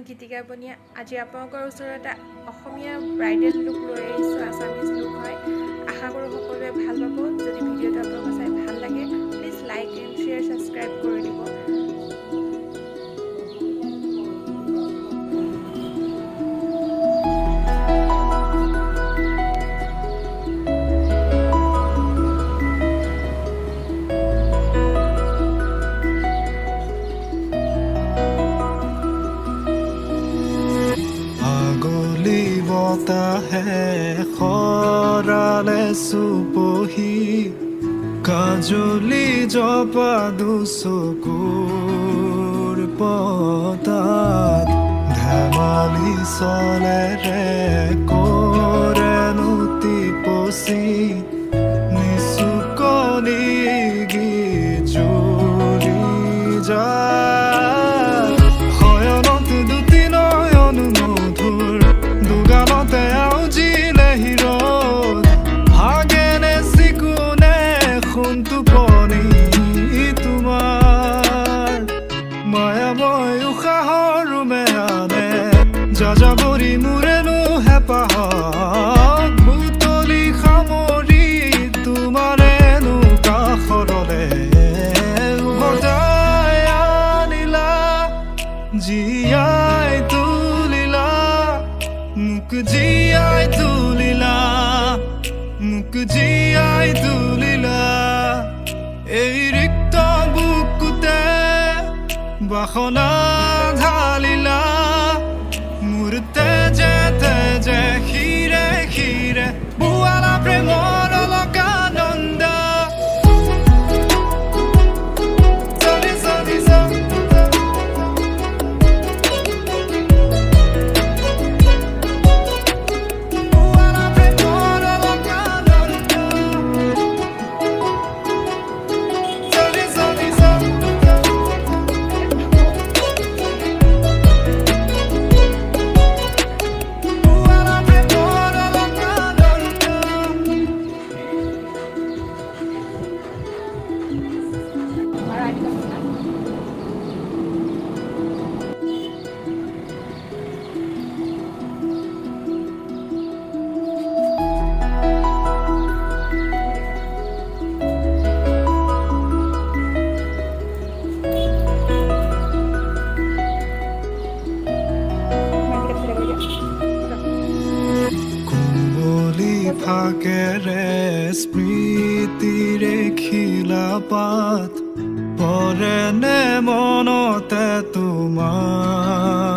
গীতিকা বনিয়া আজি আপোনালোকৰ ওচৰত অসমীয়া ব্ৰাইডেল লুক লৈ আহিছোঁ আছামিজ লুক হয় আশা কৰোঁ সকলোৱে ভাল পাব যদি ভিডিঅ'টো আপোনালোকৰ চাই ভাল লাগে please like and share subscribe কৰি দিব है खराले सुपही काजुली जपा दुसकुर पतात धमाली चले रे करे नुति पसी निसुकनी गिजुरी जा যাযাবৰী মোৰেনো হেঁপাহত বুটলি সামৰি তোমাৰেনো কাষৰলে উভতাই আনিলা জীয়াই তুলিলা মোক জীয়াই তুলিলা মোক জীয়াই তুলিলা এই ৰিক্ত বুকুতে বাসনা ঢালিলা তেজে তেজে খিৰে খিৰে বুৱালা প্ৰেমৰ অলকানন্দ চলি চলি বুৱালা প্ৰেমৰ অলকানন্দ চলি চলি ফাকেৰে স্মৃতিৰে খিলা পাত পৰে নে মনতে তোমাৰ